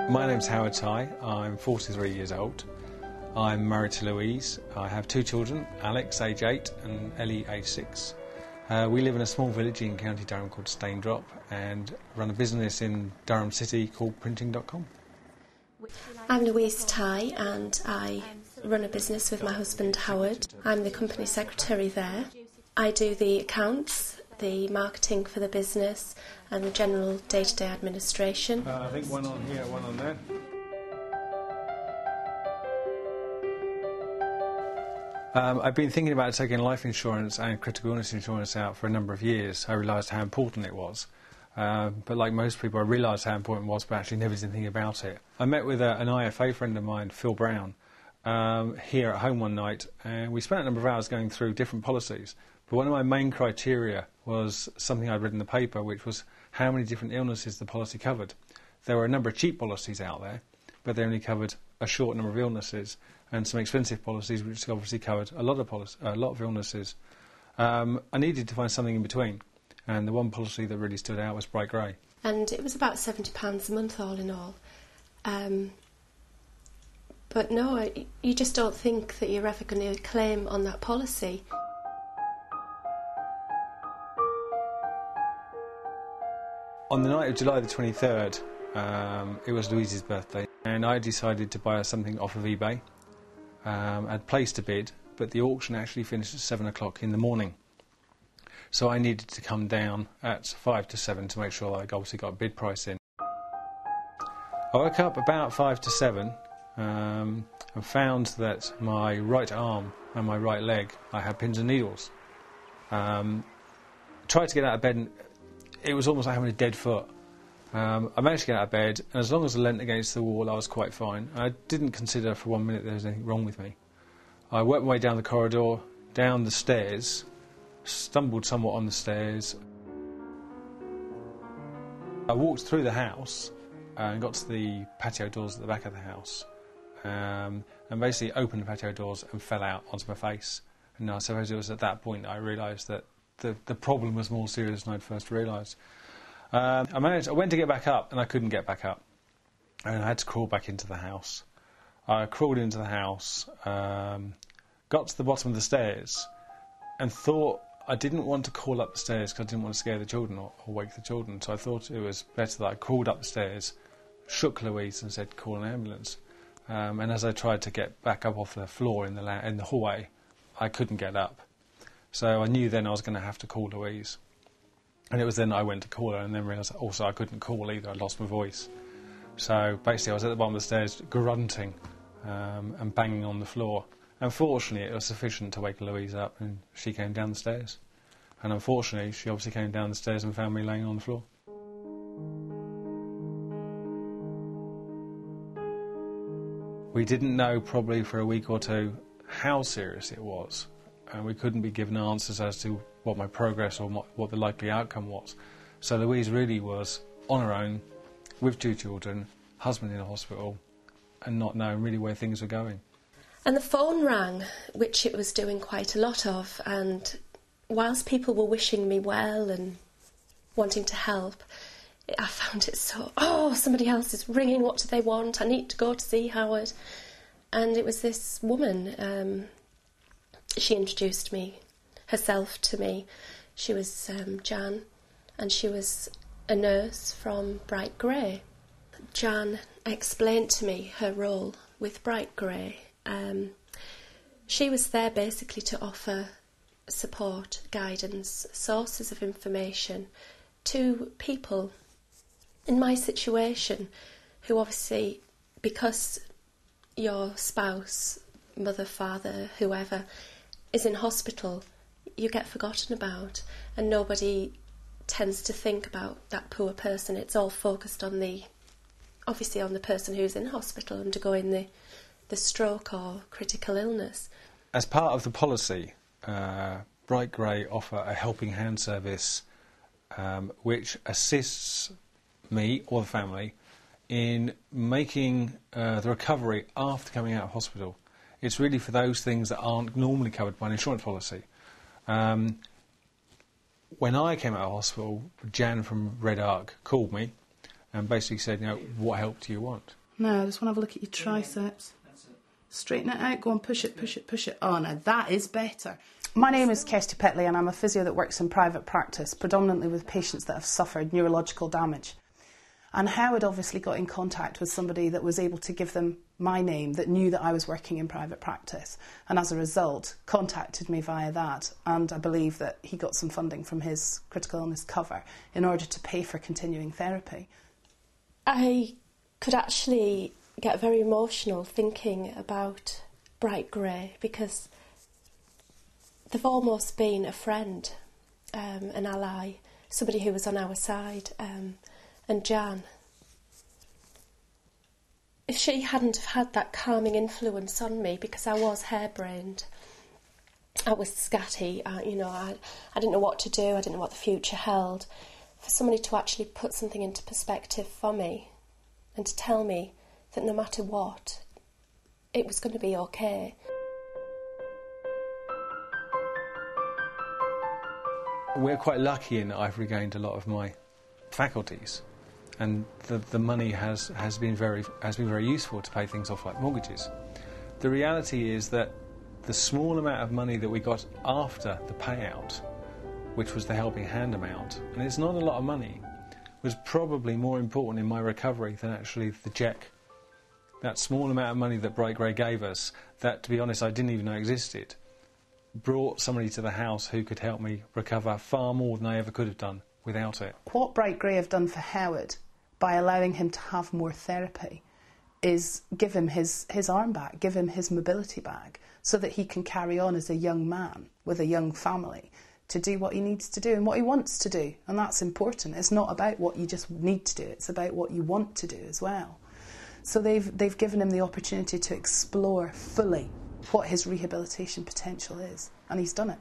My name's Howard Tighe. I'm 43 years old. I'm married to Louise. I have two children, Alex, age 8, and Ellie, age 6. We live in a small village in County Durham called Staindrop and run a business in Durham City called Printing.com. I'm Louise Tighe and I run a business with my husband Howard. I'm the company secretary there. I do the accounts, the marketing for the business and the general day-to-day administration. I think one on here, one on there. I've been thinking about taking life insurance and critical illness insurance out for a number of years. I realised how important it was. But like most people, I realised how important it was, but actually never did anything about it. I met with an IFA friend of mine, Phil Brown, here at home one night, and we spent a number of hours going through different policies. But one of my main criteria was something I'd read in the paper, which was how many different illnesses the policy covered. There were a number of cheap policies out there, but they only covered a short number of illnesses, and some expensive policies which obviously covered a lot of illnesses. I needed to find something in between, and the one policy that really stood out was Bright Grey. And it was about £70 a month all in all. But no, you just don't think that you're ever going to claim on that policy. On the night of July the 23rd, it was Louise's birthday, and I decided to buy her something off of eBay. I'd placed a bid, but the auction actually finished at 7 o'clock in the morning. So I needed to come down at 5 to 7 to make sure that I obviously got a bid price in. I woke up about 5 to 7 and found that my right arm and my right leg, I had pins and needles. Tried to get out of bed and it was almost like having a dead foot. I managed to get out of bed, and as long as I leant against the wall I was quite fine. I didn't consider for 1 minute there was anything wrong with me. I worked my way down the corridor, down the stairs, stumbled somewhat on the stairs. I walked through the house and got to the patio doors at the back of the house, and basically opened the patio doors and fell out onto my face. And I suppose it was at that point that I realised that the problem was more serious than I'd first realised. I went to get back up and I couldn't get back up, and I had to crawl back into the house. I crawled into the house, got to the bottom of the stairs and thought I didn't want to crawl up the stairs because I didn't want to scare the children or wake the children, so I thought it was better that I crawled up the stairs, shook Louise and said call an ambulance, and as I tried to get back up off the floor in the hallway I couldn't get up, so I knew then I was going to have to call Louise. And it was then I went to call her and then realised also I couldn't call either, I'd lost my voice. So basically I was at the bottom of the stairs grunting and banging on the floor. Unfortunately it was sufficient to wake Louise up and she came down the stairs. And unfortunately she obviously came down the stairs and found me laying on the floor. We didn't know probably for a week or two how serious it was. And we couldn't be given answers as to what my progress or what the likely outcome was. So Louise really was on her own, with two children, husband in a hospital, and not knowing really where things were going. And the phone rang, which it was doing quite a lot of, and whilst people were wishing me well and wanting to help, I found it so, somebody else is ringing, what do they want? I need to go to see Howard. And it was this woman, she introduced herself to me. She was Jan, and she was a nurse from Bright Grey. Jan explained to me her role with Bright Grey. She was there basically to offer support, guidance, sources of information to people in my situation who obviously, because your spouse, mother, father, whoever, is in hospital, you get forgotten about, and nobody tends to think about that poor person. It's all focused on the person who's in hospital undergoing the stroke or critical illness. As part of the policy, Bright Grey offer a helping hand service which assists me or the family in making the recovery after coming out of hospital. It's really for those things that aren't normally covered by an insurance policy. When I came out of hospital, Jan from Red Arc called me and basically said, what help do you want? No, I just want to have a look at your triceps. Straighten it out, go and push it, push it, push it. Oh, now that is better. My name is Kirsty Petley and I'm a physio that works in private practice, predominantly with patients that have suffered neurological damage. And Howard obviously got in contact with somebody that was able to give them my name, that knew that I was working in private practice, and as a result contacted me via that, and I believe that he got some funding from his critical illness cover in order to pay for continuing therapy. I could actually get very emotional thinking about Bright Grey, because they've almost been a friend, an ally, somebody who was on our side. And Jan, if she hadn't have had that calming influence on me, because I was harebrained, I was scatty, I didn't know what to do, I didn't know what the future held, for somebody to actually put something into perspective for me and to tell me that no matter what, it was going to be okay. We're quite lucky in that I've regained a lot of my faculties, and the money has been very useful to pay things off like mortgages. The reality is that the small amount of money that we got after the payout, which was the helping hand amount, and it's not a lot of money, was probably more important in my recovery than actually the cheque. That small amount of money that Bright Grey gave us, that, to be honest, I didn't even know existed, brought somebody to the house who could help me recover far more than I ever could have done without it. What Bright Grey have done for Howard by allowing him to have more therapy is give him his arm back, give him his mobility back, so that he can carry on as a young man with a young family to do what he needs to do and what he wants to do. And that's important. It's not about what you just need to do, it's about what you want to do as well. So they've given him the opportunity to explore fully what his rehabilitation potential is, and he's done it.